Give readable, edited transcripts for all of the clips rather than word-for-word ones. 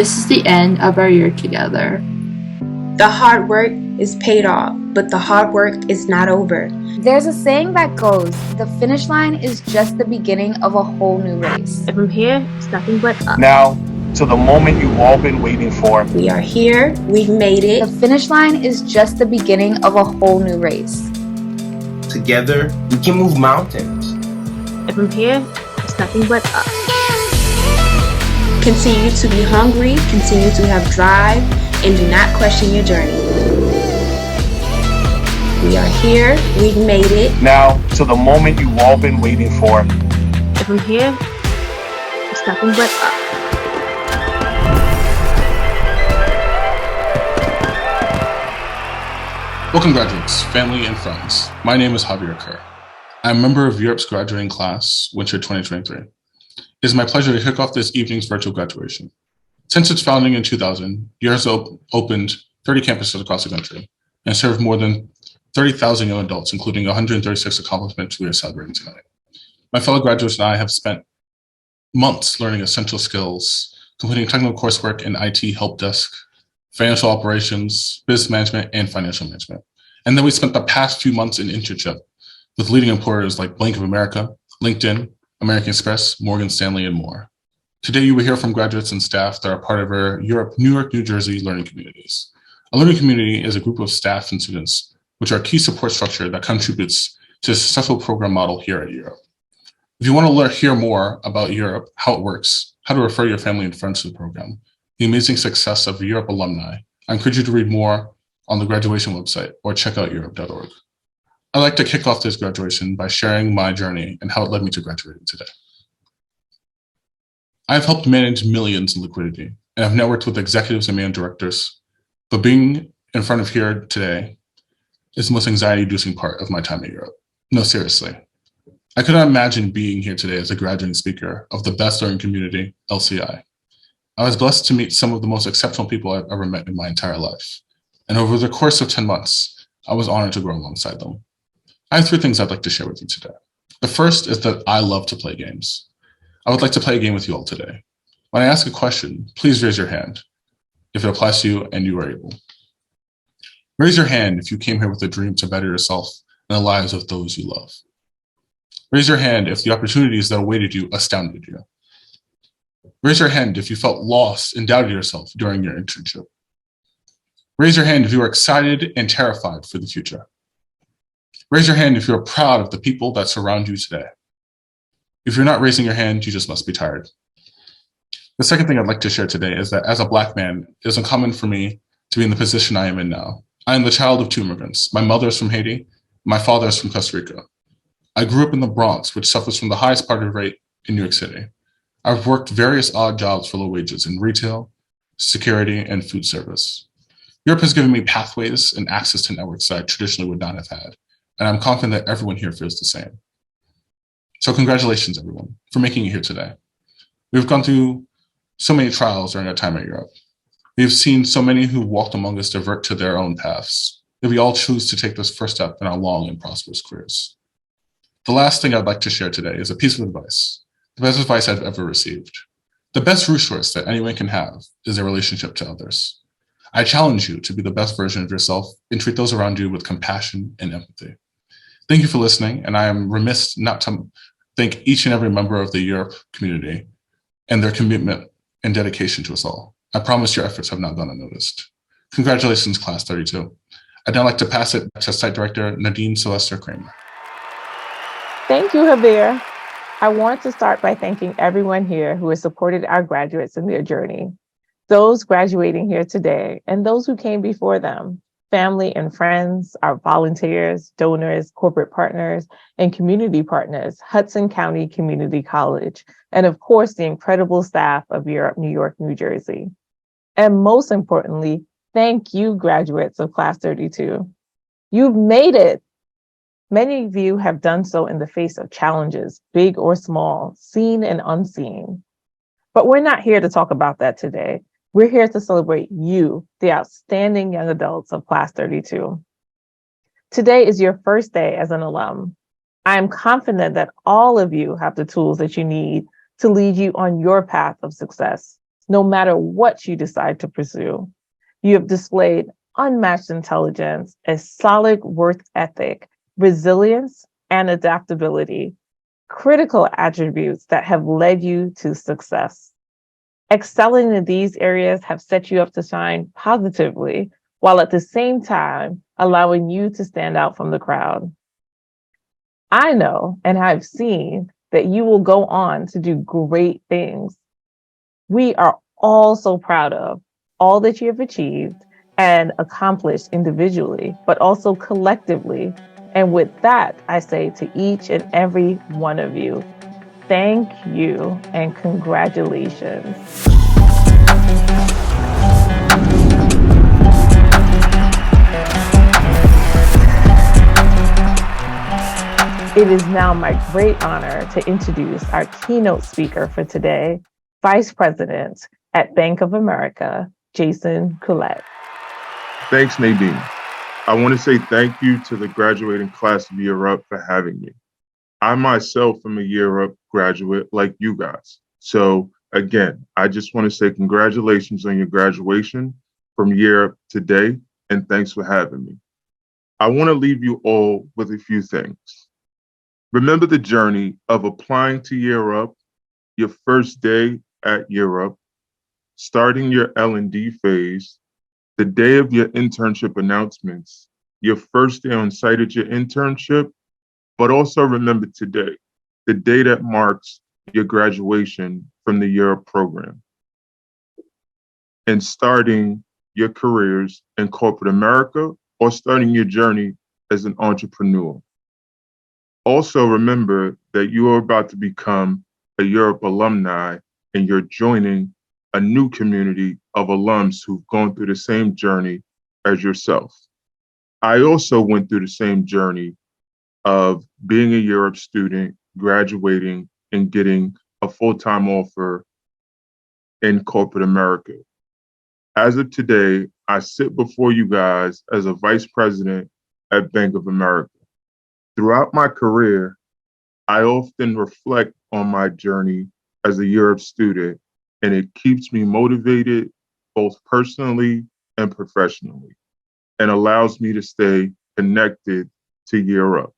This is the end of our year together. The hard work is paid off, but the hard work is not over. There's a saying that goes, the finish line is just the beginning of a whole new race. And from here, it's nothing but up. Now, to the moment you've all been waiting for. We are here. We've made it. The finish line is just the beginning of a whole new race. Together, we can move mountains. And from here, it's nothing but up. Continue to be hungry, continue to have drive, and do not question your journey. We are here. We've made it. Now, to the moment you've all been waiting for. And from here, it's nothing but up. Welcome graduates, family, and friends. My name is Javier Kerr. I'm a member of Europe's graduating class, winter 2023. It is my pleasure to kick off this evening's virtual graduation. Since its founding in 2000, UR has opened 30 campuses across the country and served more than 30,000 young adults, including 136 accomplishments we are celebrating tonight. My fellow graduates and I have spent months learning essential skills, completing technical coursework in IT help desk, financial operations, business management, and financial management. And then we spent the past few months in internship with leading employers like Bank of America, LinkedIn, American Express, Morgan Stanley, and more. Today, you will hear from graduates and staff that are part of our New York, New Jersey learning communities. A learning community is a group of staff and students, which are a key support structure that contributes to a successful program model here at Europe. If you want to hear more about Europe, how it works, how to refer your family and friends to the program, the amazing success of Europe alumni, I encourage you to read more on the graduation website or check out europe.org. I'd like to kick off this graduation by sharing my journey and how it led me to graduating today. I've helped manage millions in liquidity, and I've networked with executives and managing directors, but being in front of here today is the most anxiety-inducing part of my time at Europe. No, seriously. I could not imagine being here today as a graduating speaker of the best learning community, LCI. I was blessed to meet some of the most exceptional people I've ever met in my entire life. And over the course of 10 months, I was honored to grow alongside them. I have 3 things I'd like to share with you today. The first is that I love to play games. I would like to play a game with you all today. When I ask a question, please raise your hand if it applies to you and you are able. Raise your hand if you came here with a dream to better yourself and the lives of those you love. Raise your hand if the opportunities that awaited you astounded you. Raise your hand if you felt lost and doubted yourself during your internship. Raise your hand if you are excited and terrified for the future. Raise your hand if you are proud of the people that surround you today. If you're not raising your hand, you just must be tired. The second thing I'd like to share today is that as a Black man, it is uncommon for me to be in the position I am in now. I am the child of 2 immigrants. My mother is from Haiti. My father is from Costa Rica. I grew up in the Bronx, which suffers from the highest poverty rate in New York City. I've worked various odd jobs for low wages in retail, security, and food service. Europe has given me pathways and access to networks that I traditionally would not have had, and I'm confident that everyone here feels the same. So congratulations, everyone, for making it here today. We've gone through so many trials during our time at Europe. We've seen so many who walked among us divert to their own paths, that we all choose to take this first step in our long and prosperous careers. The last thing I'd like to share today is a piece of advice, the best advice I've ever received. The best resource that anyone can have is their relationship to others. I challenge you to be the best version of yourself and treat those around you with compassion and empathy. Thank you for listening, and I am remiss not to thank each and every member of the Europe community and their commitment and dedication to us all. I promise your efforts have not gone unnoticed. Congratulations, Class 32. I'd now like to pass it to Site Director Nadine Sylvester Kramer. Thank you, Javier. I want to start by thanking everyone here who has supported our graduates in their journey, those graduating here today, and those who came before them, family and friends, our volunteers, donors, corporate partners, and community partners, Hudson County Community College, and of course, the incredible staff of Europe, New York, New Jersey. And most importantly, thank you, graduates of Class 32. You've made it. Many of you have done so in the face of challenges, big or small, seen and unseen. But we're not here to talk about that today. We're here to celebrate you, the outstanding young adults of Class 32. Today is your first day as an alum. I am confident that all of you have the tools that you need to lead you on your path of success, no matter what you decide to pursue. You have displayed unmatched intelligence, a solid work ethic, resilience, and adaptability, critical attributes that have led you to success. Excelling in these areas have set you up to shine positively, while at the same time allowing you to stand out from the crowd. I know and I've seen that you will go on to do great things. We are all so proud of all that you have achieved and accomplished individually, but also collectively. And with that, I say to each and every one of you, thank you and congratulations. It is now my great honor to introduce our keynote speaker for today, Vice President at Bank of America, Jason Collette. Thanks, Nadine. I want to say thank you to the graduating class of Year Up for having me. I myself am a Year Up graduate like you guys. So again, I just want to say congratulations on your graduation from Year Up today, and thanks for having me. I want to leave you all with a few things. Remember the journey of applying to Year Up, your first day at Year Up, starting your L&D phase, the day of your internship announcements, your first day on site at your internship, but also remember today, the day that marks your graduation from the Year Up program and starting your careers in corporate America or starting your journey as an entrepreneur. Also remember that you are about to become a Year Up alumni and you're joining a new community of alums who've gone through the same journey as yourself. I also went through the same journey of being a Year Up student, graduating, and getting a full-time offer in corporate America. As of today, I sit before you guys as a vice president at Bank of America. Throughout my career, I often reflect on my journey as a Year Up student, and it keeps me motivated both personally and professionally, and allows me to stay connected to Year Up,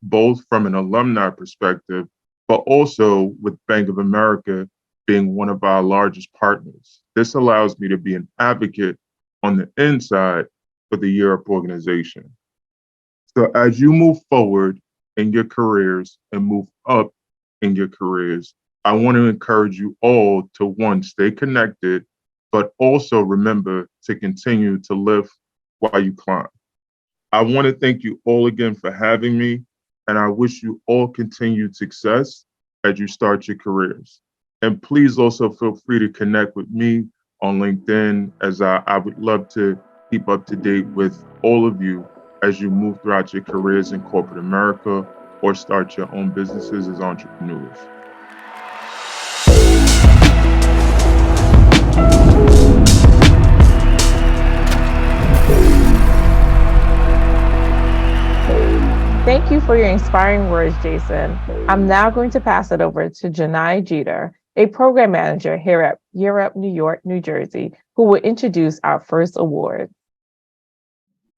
both from an alumni perspective, but also with Bank of America being one of our largest partners. This allows me to be an advocate on the inside for the Year Up organization. So as you move forward in your careers and move up in your careers, I want to encourage you all to, one, stay connected, but also remember to continue to lift while you climb. I want to thank you all again for having me, and I wish you all continued success as you start your careers. And please also feel free to connect with me on LinkedIn, as I would love to keep up to date with all of you as you move throughout your careers in corporate America or start your own businesses as entrepreneurs. Thank you for your inspiring words, Jason. I'm now going to pass it over to Janai Jeter, a program manager here at Year Up New York, New Jersey, who will introduce our first award.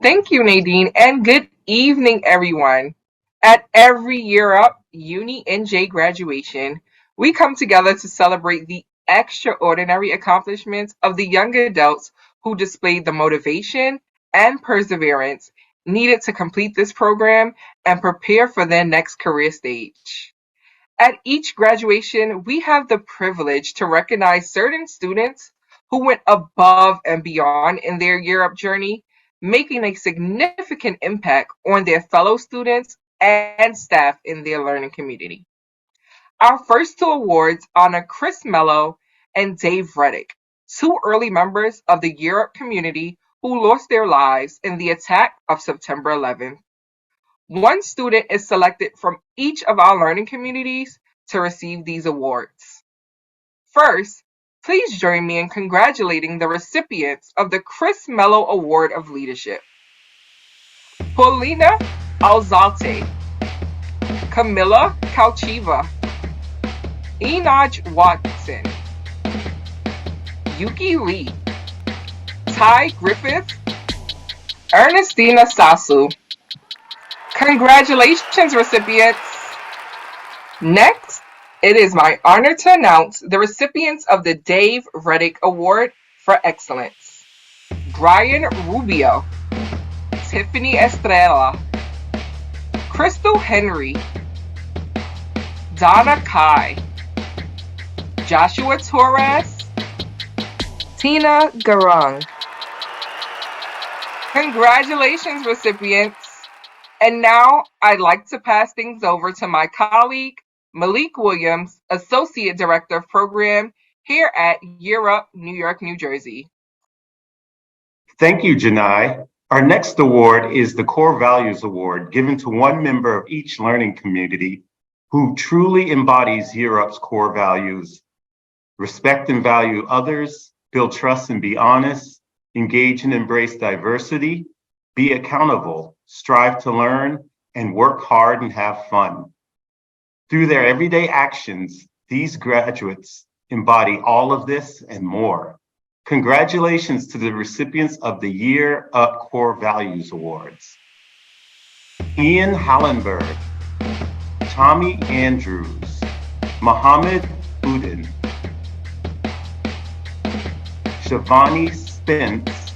Thank you, Nadine, and good evening, everyone. At every Year Up Uni NJ graduation, we come together to celebrate the extraordinary accomplishments of the young adults who displayed the motivation and perseverance needed to complete this program and prepare for their next career stage. At each graduation, we have the privilege to recognize certain students who went above and beyond in their Year Up journey, making a significant impact on their fellow students and staff in their learning community. Our first two awards honor Chris Mello and Dave Reddick, two early members of the Year Up community who lost their lives in the attack of September 11th. One student is selected from each of our learning communities to receive these awards. First, please join me in congratulating the recipients of the Chris Mello Award of Leadership. Paulina Alzate, Camilla Kauchiva, Enaj Watson, Yuki Lee, Ty Griffith, Ernestina Sasu. Congratulations, recipients! Next, it is my honor to announce the recipients of the Dave Reddick Award for Excellence. Brian Rubio, Tiffany Estrella, Crystal Henry, Donna Kai, Joshua Torres, Tina Garung. Congratulations, recipients! And now I'd like to pass things over to my colleague, Malik Williams, Associate Director of Program here at Year Up New York, New Jersey. Thank you, Janai. Our next award is the Core Values Award, given to one member of each learning community who truly embodies Year Up's core values: respect and value others, build trust and be honest, engage and embrace diversity, be accountable, strive to learn, and work hard and have fun. Through their everyday actions, these graduates embody all of this and more. Congratulations to the recipients of the Year Up Core Values Awards: Ian Hallenberg, Tommy Andrews, Mohammed Udin, Shivani Spence,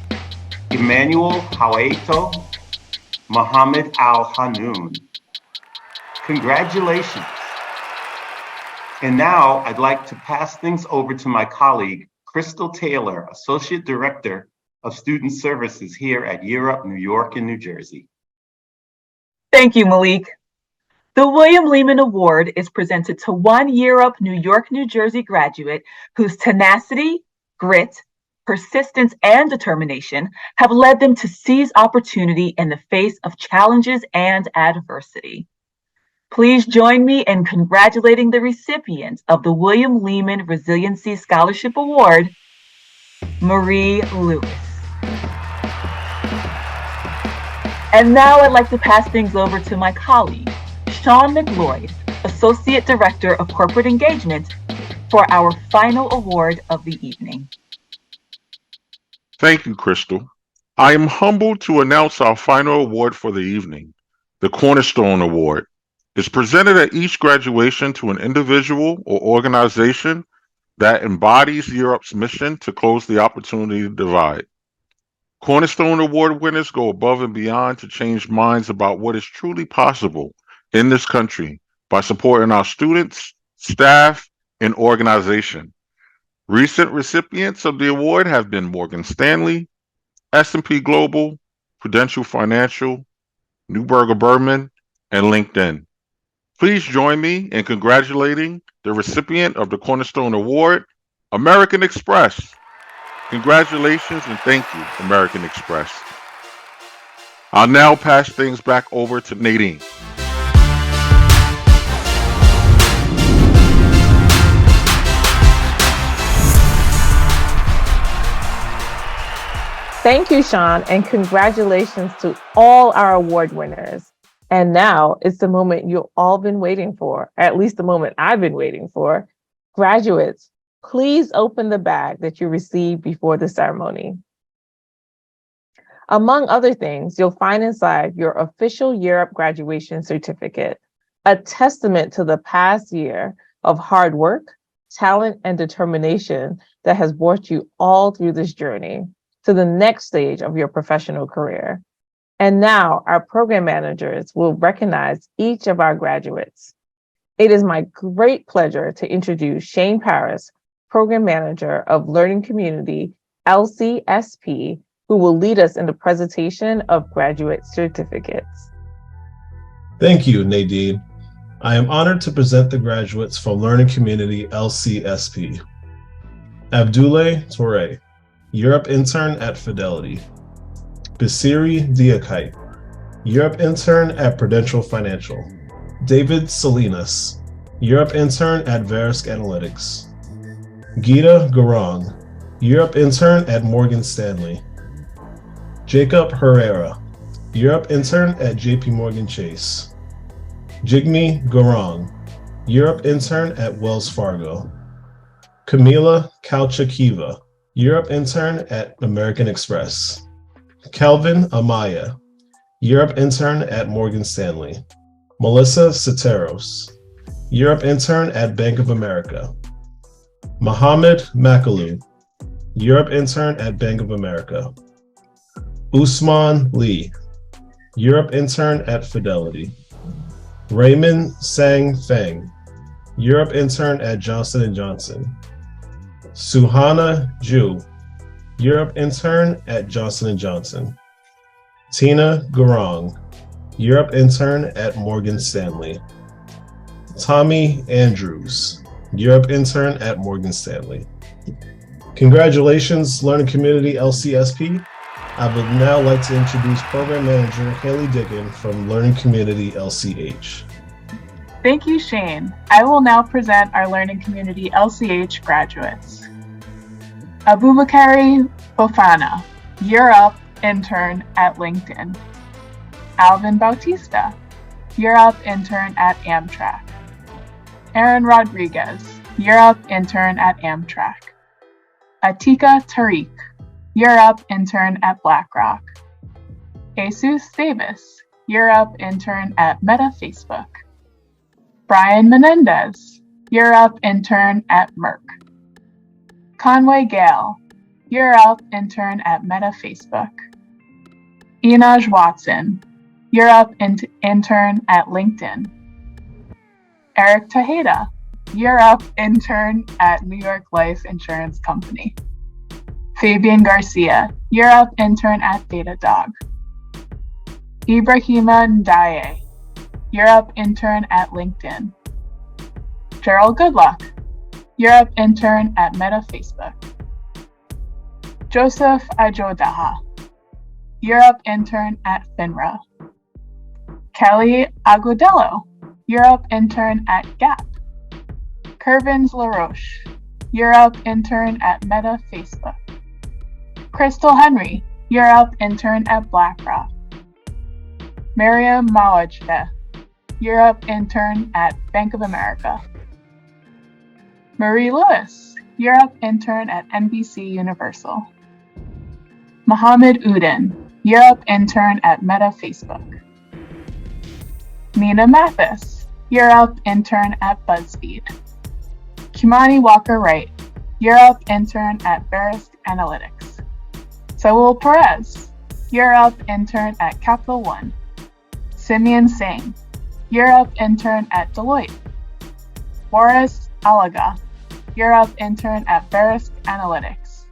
Emmanuel Hawaito, Mohammed Al-Hanoun. Congratulations. And now I'd like to pass things over to my colleague, Crystal Taylor, Associate Director of Student Services here at Year Up New York and New Jersey. Thank you, Malik. The William Lehman Award is presented to one Year Up New York, New Jersey graduate whose tenacity, grit, persistence, and determination have led them to seize opportunity in the face of challenges and adversity. Please join me in congratulating the recipient of the William Lehman Resiliency Scholarship Award, Marie Lewis. And now I'd like to pass things over to my colleague, Sean McLeod, Associate Director of Corporate Engagement, for our final award of the evening. Thank you, Crystal. I am humbled to announce our final award for the evening, the Cornerstone Award. It's presented at each graduation to an individual or organization that embodies Year Up's mission to close the opportunity divide. Cornerstone Award winners go above and beyond to change minds about what is truly possible in this country by supporting our students, staff, and organization. Recent recipients of the award have been Morgan Stanley, S&P Global, Prudential Financial, Neuberger Berman, and LinkedIn. Please join me in congratulating the recipient of the Cornerstone Award, American Express. Congratulations and thank you, American Express. I'll now pass things back over to Nadine. Thank you, Sean, and congratulations to all our award winners. And now it's the moment you've all been waiting for, at least the moment I've been waiting for. Graduates, please open the bag that you received before the ceremony. Among other things, you'll find inside your official Year Up graduation certificate, a testament to the past year of hard work, talent, and determination that has brought you all through this journey to the next stage of your professional career. And now our program managers will recognize each of our graduates. It is my great pleasure to introduce Shane Paris, Program Manager of Learning Community, LCSP, who will lead us in the presentation of graduate certificates. Thank you, Nadine. I am honored to present the graduates from Learning Community, LCSP. Abdoulaye Touré, Year Up Intern at Fidelity. Basiri Diakite, Year Up Intern at Prudential Financial. David Salinas, Year Up Intern at Verisk Analytics. Gita Garong, Year Up Intern at Morgan Stanley. Jacob Herrera, Year Up Intern at JP Morgan Chase. Jigme Garong, Year Up Intern at Wells Fargo. Camila Kalchakiva, Year Up Intern at American Express. Calvin Amaya, Year Up Intern at Morgan Stanley. Melissa Soteros, Year Up Intern at Bank of America. Mohammed Makalu, Year Up Intern at Bank of America. Usman Lee, Year Up Intern at Fidelity. Raymond Sang Feng, Year Up Intern at Johnson & Johnson. Suhana Ju, Year Up Intern at Johnson & Johnson. Tina Garong, Year Up Intern at Morgan Stanley. Tommy Andrews, Year Up Intern at Morgan Stanley. Congratulations, Learning Community LCSP. I would now like to introduce Program Manager Haley Diggin from Learning Community LCH. Thank you, Shane. I will now present our Learning Community LCH graduates. Abubakari Fofana, Year Up Intern at LinkedIn. Alvin Bautista, Year Up Intern at Amtrak. Aaron Rodriguez, Year Up Intern at Amtrak. Atika Tariq, Year Up Intern at BlackRock. Jesus Davis, Year Up Intern at Meta Facebook. Brian Menendez, Year Up Intern at Merck. Conway Gale, Year Up Intern at Meta Facebook. Enaj Watson, Year Up Intern at LinkedIn. Eric Tejeda, Year Up Intern at New York Life Insurance Company. Fabian Garcia, Year Up Intern at Datadog. Ibrahima Ndaye, Year Up Intern at LinkedIn. Gerald Goodluck, Year Up Intern at Meta Facebook. Joseph Ajodaha, Year Up Intern at FINRA. Kelly Agudelo, Year Up Intern at Gap. Kervins LaRoche, Year Up Intern at Meta Facebook. Crystal Henry, Year Up Intern at BlackRock. Miriam Mawajde, Year Up Intern at Bank of America. Marie Lewis, Year Up Intern at NBC Universal. Mohammed Udin, Year Up Intern at Meta Facebook. Nina Mathis, Year Up Intern at BuzzFeed. Kimani Walker-Wright, Year Up Intern at Verisk Analytics. Saul Perez, Year Up Intern at Capital One. Simeon Singh, Year Up Intern at Deloitte. Boris Alaga, Year Up Intern at Verisk Analytics.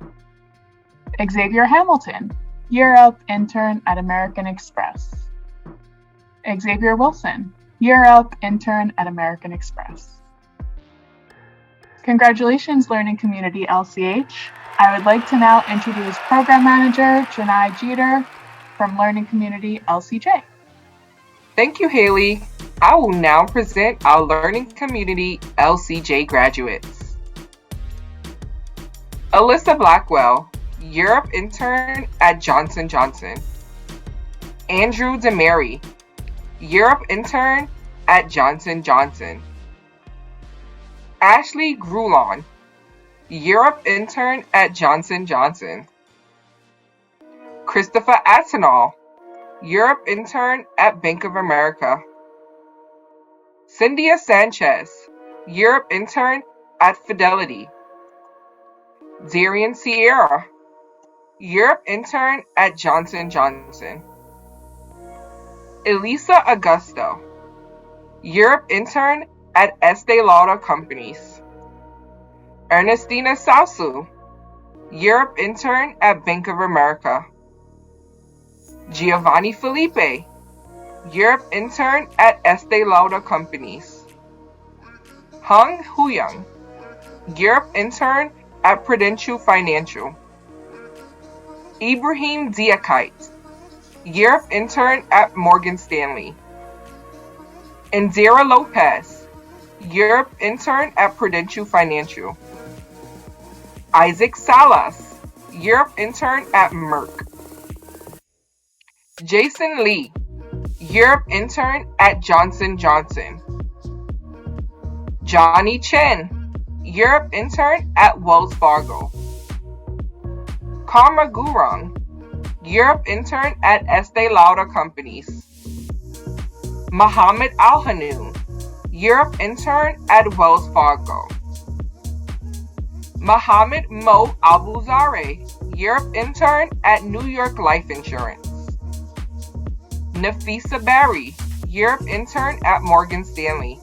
Xavier Hamilton, Year Up Intern at American Express. Xavier Wilson, Year Up Intern at American Express. Congratulations, Learning Community LCH. I would like to now introduce Program Manager Janai Jeter from Learning Community LCJ. Thank you, Haley. I will now present our Learning Community LCJ graduates. Alyssa Blackwell, Year Up Intern at Johnson & Johnson. Andrew DeMary, Year Up Intern at Johnson & Johnson. Ashley Grulon, Year Up Intern at Johnson & Johnson. Christopher Atenal, Year Up Intern at Bank of America. Cynthia Sanchez, Year Up Intern at Fidelity. Darian Sierra, Year Up Intern at Johnson & Johnson. Elisa Augusto, Year Up Intern at Estee Lauder Companies. Ernestina Sasu, Year Up Intern at Bank of America. Giovanni Felipe, Year Up Intern at Estee Lauder Companies. Hung Huyang, Year Up Intern at Prudential Financial. Ibrahim Diakite, Year Up Intern at Morgan Stanley. Indira Lopez, Year Up Intern at Prudential Financial. Isaac Salas, Year Up Intern at Merck. Jason Lee, Year Up Intern at Johnson & Johnson. Johnny Chen, Year Up Intern at Wells Fargo. Karma Gurung, Year Up Intern at Estee Lauder Companies. Mohammed Al-Hanoun, Year Up Intern at Wells Fargo. Mohammed Mo Abuzare, Year Up Intern at New York Life Insurance. Nafisa Barry, Year Up Intern at Morgan Stanley.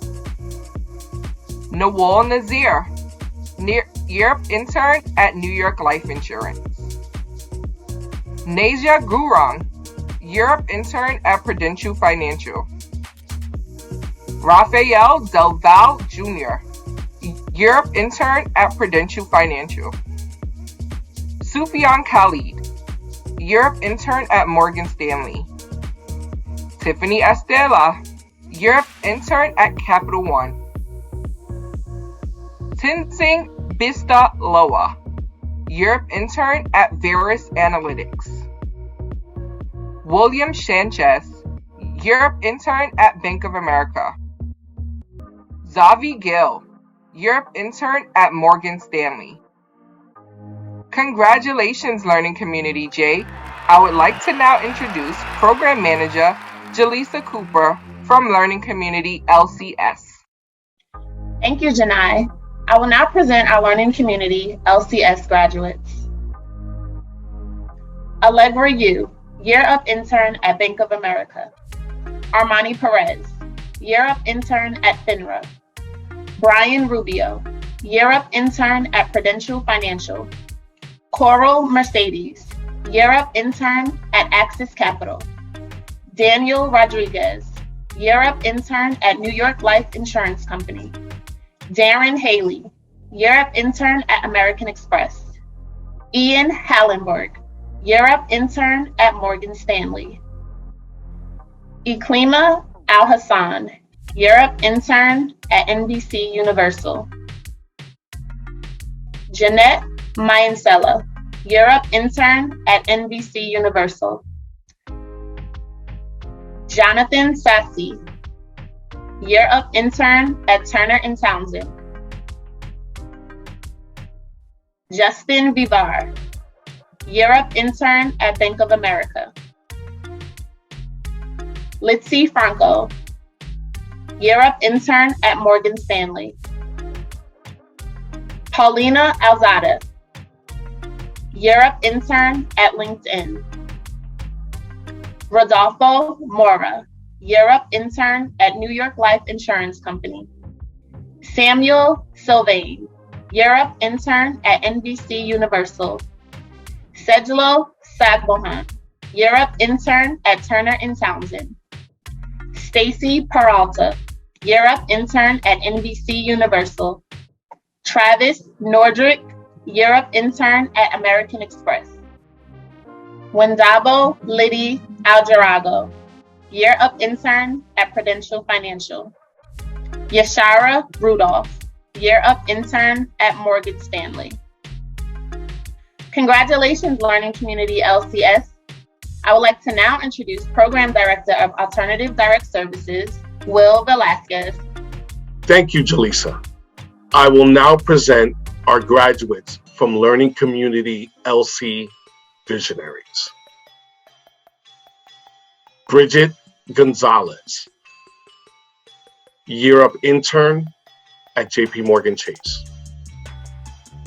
Nawal Nazir, Year Up Intern at New York Life Insurance. Nasia Gurung, Year Up Intern at Prudential Financial. Rafael Del Val Jr., Year Up Intern at Prudential Financial. Sufyan Khalid, Europe intern at Morgan Stanley. Tiffany Estela, Europe intern at Capital One. Tinsing Bista Loa, Europe intern at Verus Analytics. William Sanchez, Europe intern at Bank of America. Zavi Gill, Europe intern at Morgan Stanley. Congratulations, learning community J. I would like to now introduce Program Manager Jaleesa Cooper from Learning Community LCS. Thank you, Janai. I will now present our Learning Community LCS graduates. Allegra Yu, Year Up Intern at Bank of America. Armani Perez, Year Up Intern at FINRA. Brian Rubio, Year Up Intern at Prudential Financial. Coral Mercedes, Year Up Intern at Axis Capital. Daniel Rodriguez, Year Up Intern at New York Life Insurance Company. Darren Haley, Year Up Intern at American Express. Ian Hallenberg, Year Up Intern at Morgan Stanley. Iklima Al-Hassan, Year Up Intern at NBC Universal. Jeanette Mayancella, Year Up Intern at NBC Universal. Jonathan Sassy, Year Up Intern at Turner & Townsend. Justin Vivar, Year Up Intern at Bank of America. Litzy Franco, Year Up Intern at Morgan Stanley. Paulina Alzada, Year Up Intern at LinkedIn. Rodolfo Mora, Year Up Intern at New York Life Insurance Company. Samuel Sylvain, Year Up Intern at NBC Universal. Sejlo Sagbohan, Year Up Intern at Turner & Townsend. Stacy Peralta, Year Up Intern at NBC Universal. Travis Nordrick, Year Up Intern at American Express. Wendabo Liddy Algerago, Year Up Intern at Prudential Financial. Yashara Rudolph, Year Up Intern at Morgan Stanley. Congratulations, Learning Community LCS. I would like to now introduce Program Director of Alternative Direct Services, Will Velasquez. Thank you, Jaleesa. I will now present our graduates from Learning Community LC Visionaries. Bridget Gonzalez, Year Up Intern at JP Morgan Chase.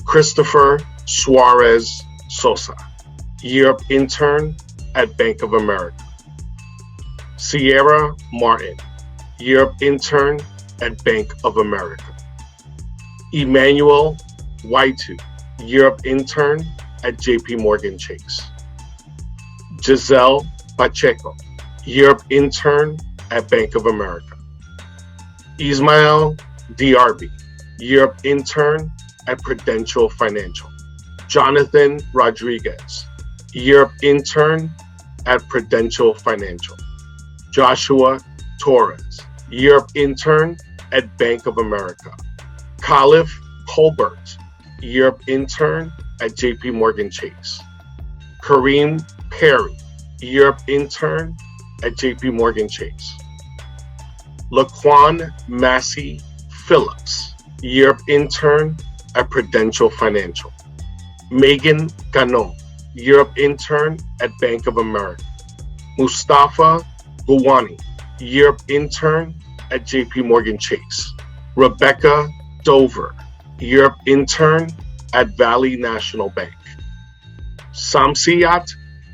Christopher Suarez Sosa, Year Up Intern at Bank of America. Sierra Martin, Year Up Intern at Bank of America. Emmanuel Waitu, Year Up Intern at JP Morgan Chase. Giselle Pacheco, Year Up Intern at Bank of America. Ismael Diarby, Year Up Intern at Prudential Financial. Jonathan Rodriguez, Year Up Intern at Prudential Financial. Joshua Torres, Year Up Intern at Bank of America. Khalif Colbert, Year Up Intern at JP Morgan Chase. Kareem Perry, Year Up Intern at JP Morgan Chase. Laquan Massey Phillips, Year Up Intern at Prudential Financial. Megan Ganon, Year Up Intern at Bank of America. Mustafa Gouwani, Year Up Intern at JP Morgan Chase. Rebecca Dover, Year Up Intern at Valley National Bank. Samsiat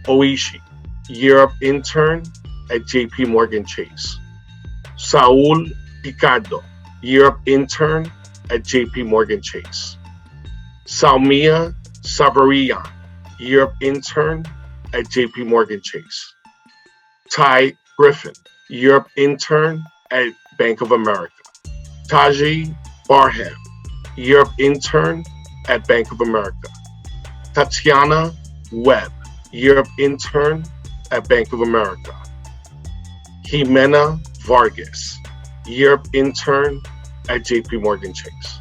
Oishi, Year Up Intern at JP Morgan Chase. Saul Picardo, Year Up Intern at JP Morgan Chase. Salmia Savarian, Year Up Intern at JP Morgan Chase. Ty Griffin, Year Up Intern at Bank of America. Taji Barham, Year Up Intern at Bank of America. Tatiana Webb, Europe intern at Bank of America. Jimena Vargas, Europe intern at JP Morgan Chase.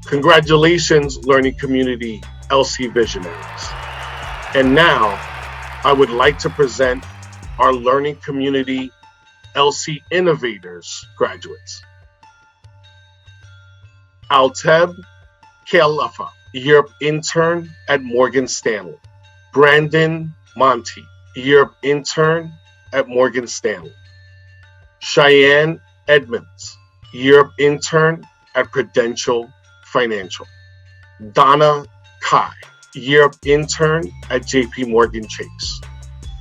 Congratulations, learning community LC visionaries. And now, I would like to present our learning community LC innovators graduates. Alteb Kealafa, Europe intern at Morgan Stanley. Brandon Monty, Europe intern at Morgan Stanley. Cheyenne Edmonds, Europe intern at Prudential Financial. Donna Kai, Europe intern at JP Morgan Chase.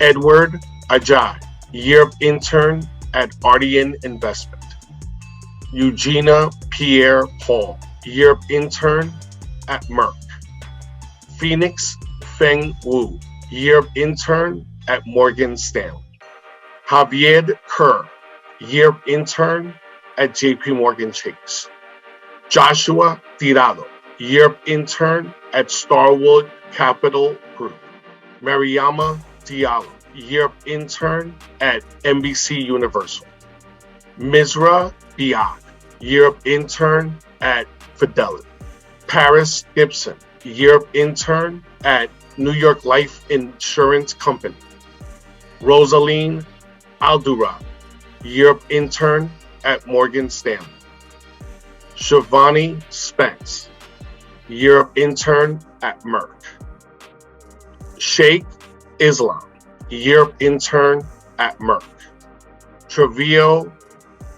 Edward Ajay, Europe intern at Ardian Investment. Eugenia Pierre Paul, Europe intern at Merck. Phoenix Feng Wu, Europe intern at Morgan Stanley. Javier Kerr, Europe intern at JP Morgan Chase. Joshua Tirado, Europe intern at Starwood Capital Group. Mariama Diallo, Europe intern at NBC Universal. Misra Biad, Europe intern at Fidelity. Paris Gibson, Europe intern at New York Life Insurance Company. Rosaline Aldura, Europe intern at Morgan Stanley. Shivani Spence, Europe intern at Merck. Sheikh Islam, Europe intern at Merck. Trevio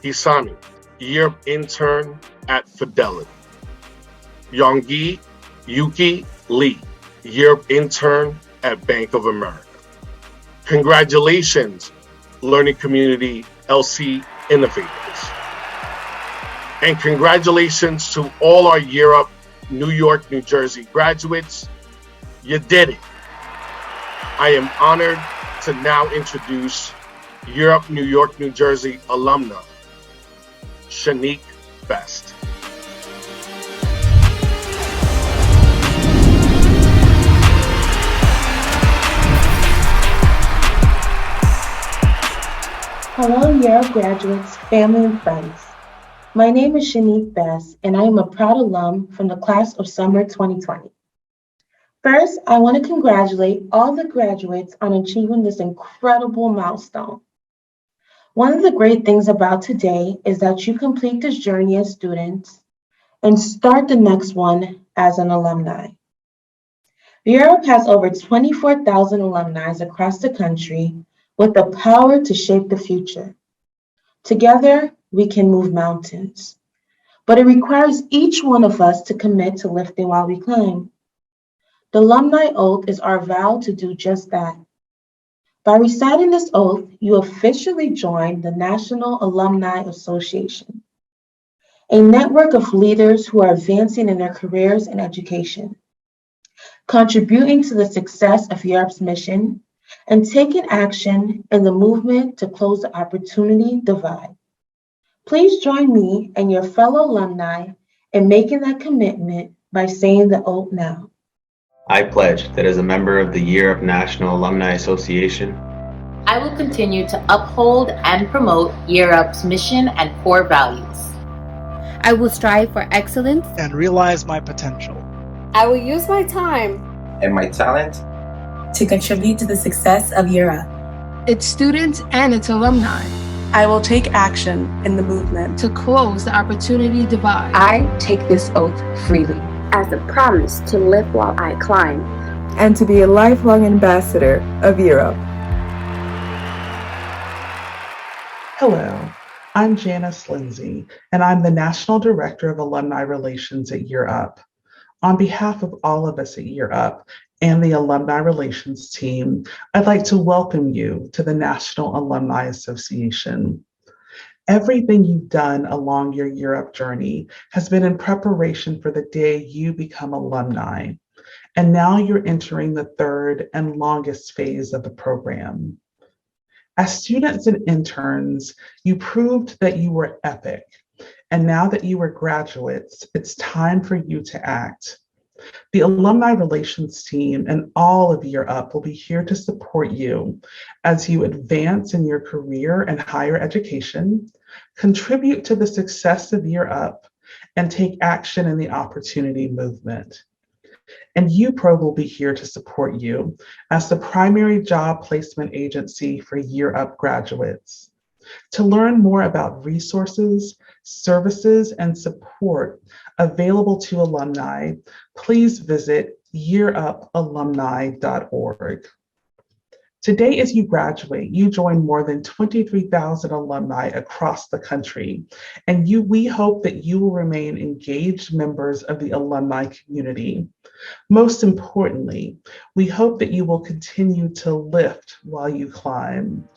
Hisani, Europe intern at Fidelity. Yonggi Yuki Lee, Europe intern at Bank of America. Congratulations, learning community LC innovators. And congratulations to all our Europe, New York, New Jersey graduates. You did it. I am honored to now introduce Europe, New York, New Jersey alumna, Shanique Best. Hello, Europe graduates, family, and friends. My name is Shanique Best, and I am a proud alum from the class of summer 2020. First, I want to congratulate all the graduates on achieving this incredible milestone. One of the great things about today is that you complete this journey as students and start the next one as an alumni. Europe has over 24,000 alumni across the country with the power to shape the future. Together, we can move mountains, but it requires each one of us to commit to lifting while we climb. The alumni oath is our vow to do just that. By reciting this oath, you officially join the National Alumni Association, a network of leaders who are advancing in their careers and education, contributing to the success of Europe's mission, and taking action in the movement to close the opportunity divide. Please join me and your fellow alumni in making that commitment by saying the oath now. I pledge that as a member of the Europe National Alumni Association, I will continue to uphold and promote Europe's mission and core values. I will strive for excellence and realize my potential. I will use my time and my talent to contribute to the success of Europe, its students, and its alumni. I will take action in the movement to close the opportunity divide. I take this oath freely as a promise to live while I climb and to be a lifelong ambassador of Europe. Hello, I'm Janice Lindsay, and I'm the National Director of Alumni Relations at Europe. On behalf of all of us at Europe and the Alumni Relations team, I'd like to welcome you to the National Alumni Association. Everything you've done along your Europe journey has been in preparation for the day you become alumni, and now you're entering the third and longest phase of the program. As students and interns, you proved that you were epic, and now that you are graduates, it's time for you to act. The Alumni Relations team and all of Year Up will be here to support you as you advance in your career and higher education, contribute to the success of Year Up, and take action in the opportunity movement. And UPro will be here to support you as the primary job placement agency for Year Up graduates. To learn more about resources, services, and support available to alumni, please visit yearupalumni.org. Today, as you graduate, you join more than 23,000 alumni across the country, and we hope that you will remain engaged members of the alumni community. Most importantly, we hope that you will continue to lift while you climb.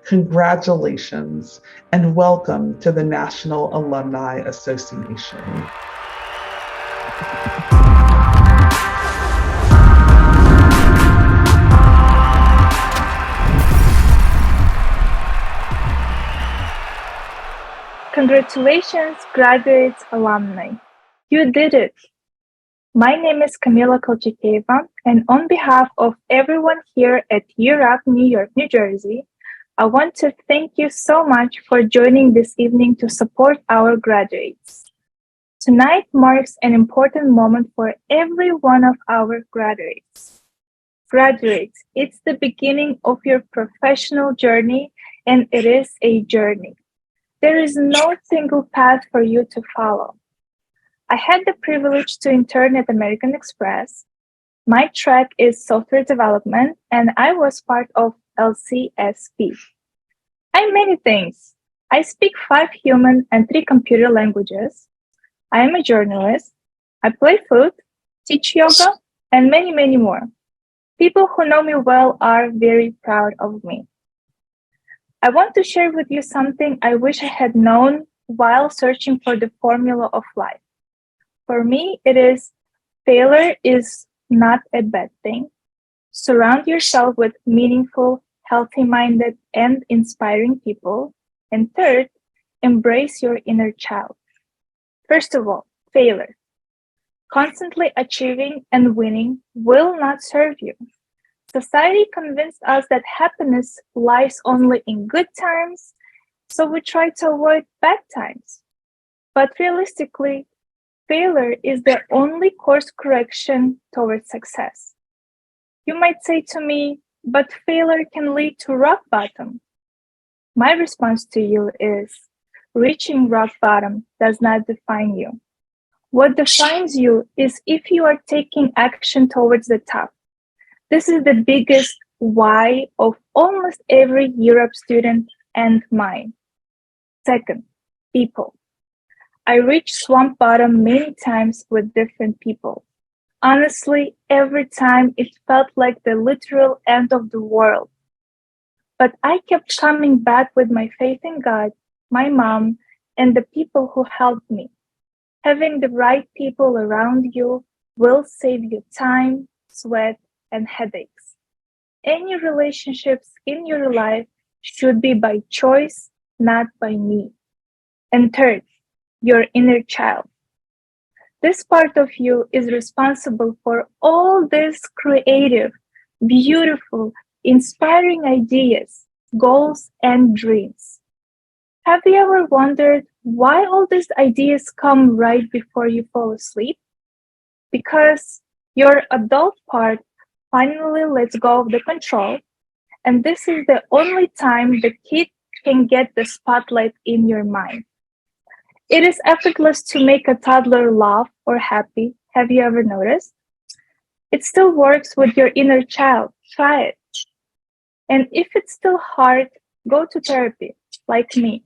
Congratulations and welcome to the National Alumni Association. Congratulations, graduates, alumni. You did it. My name is Camila Kolchikeva, and on behalf of everyone here at Year Up New York, New Jersey, I want to thank you so much for joining this evening to support our graduates. Tonight marks an important moment for every one of our graduates. Graduates, it's the beginning of your professional journey, and it is a journey. There is no single path for you to follow. I had the privilege to intern at American Express. My track is software development, and I was part of LCSP. I'm many things. I speak 5 human and 3 computer languages. I am a journalist. I play flute, teach yoga, and many, many more. People who know me well are very proud of me. I want to share with you something I wish I had known while searching for the formula of life. For me, it is failure is not a bad thing. Surround yourself with meaningful, healthy-minded, and inspiring people. And third, embrace your inner child. First of all, failure. Constantly achieving and winning will not serve you. Society convinced us that happiness lies only in good times, so we try to avoid bad times. But realistically, failure is the only course correction towards success. You might say to me, but failure can lead to rock bottom. My response to you is, reaching rock bottom does not define you. What defines you is if you are taking action towards the top. This is the biggest why of almost every Europe student and mine. Second, people. I reached swamp bottom many times with different people. Honestly, every time it felt like the literal end of the world. But I kept coming back with my faith in God, my mom, and the people who helped me. Having the right people around you will save you time, sweat, and headaches. Any relationships in your life should be by choice, not by need. And third, your inner child. This part of you is responsible for all these creative, beautiful, inspiring ideas, goals, and dreams. Have you ever wondered why all these ideas come right before you fall asleep? Because your adult part finally lets go of the control, and this is the only time the kid can get the spotlight in your mind. It is effortless to make a toddler laugh or happy. Have you ever noticed? It still works with your inner child. Try it. And if it's still hard, go to therapy, like me.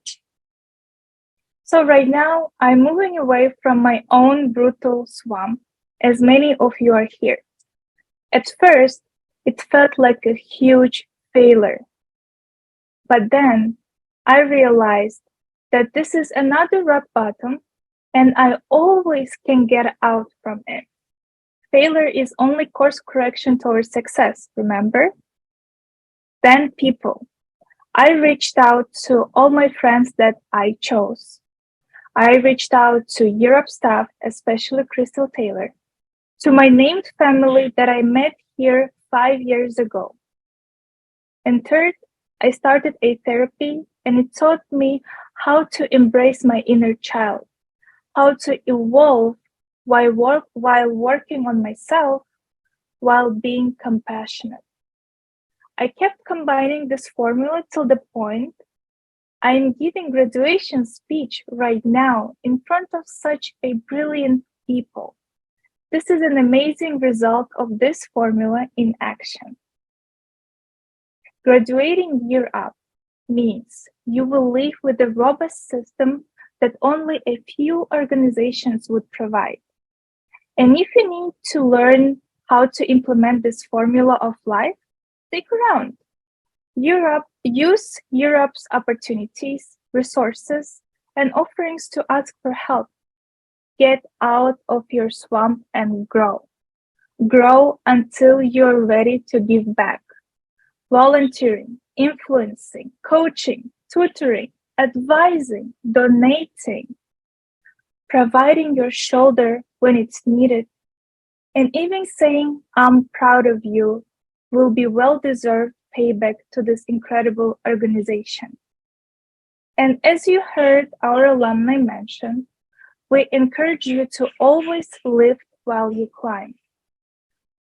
So right now, I'm moving away from my own brutal swamp, as many of you are here. At first, it felt like a huge failure. But then I realized that this is another rock bottom, and I always can get out from it. Failure is only course correction towards success, remember? Then people. I reached out to all my friends that I chose. I reached out to Europe staff, especially Crystal Taylor, to my named family that I met here 5 years ago. And third, I started a therapy, and it taught me how to embrace my inner child, how to evolve while working on myself, while being compassionate. I kept combining this formula till the point I am giving graduation speech right now in front of such a brilliant people. This is an amazing result of this formula in action. Graduating year up means you will live with a robust system that only a few organizations would provide. And if you need to learn how to implement this formula of life, stick around. Use Europe's opportunities, resources, and offerings to ask for help. Get out of your swamp and grow. Grow until you're ready to give back. Volunteering, influencing, coaching, tutoring, advising, donating, providing your shoulder when it's needed, and even saying, "I'm proud of you," will be well-deserved payback to this incredible organization. And as you heard our alumni mention, we encourage you to always lift while you climb.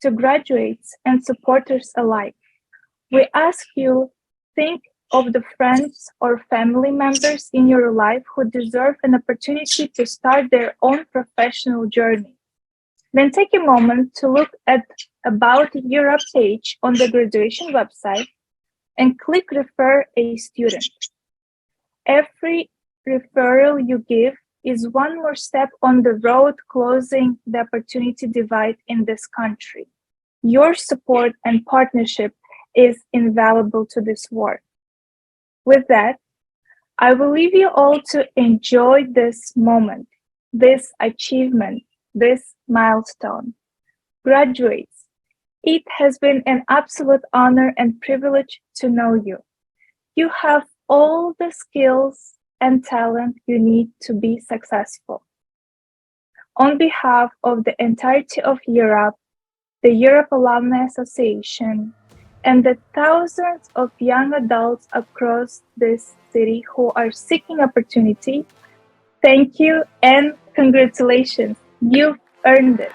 To graduates and supporters alike, we ask you, think of the friends or family members in your life who deserve an opportunity to start their own professional journey. Then take a moment to look at About Europe page on the graduation website and click Refer a Student. Every referral you give is one more step on the road closing the opportunity divide in this country. Your support and partnership is invaluable to this work. With that, I will leave you all to enjoy this moment, this achievement, this milestone. Graduates, it has been an absolute honor and privilege to know you. You have all the skills and talent you need to be successful. On behalf of the entirety of Europe, the Europe Alumni Association, and the thousands of young adults across this city who are seeking opportunity, thank you and congratulations. You've earned it.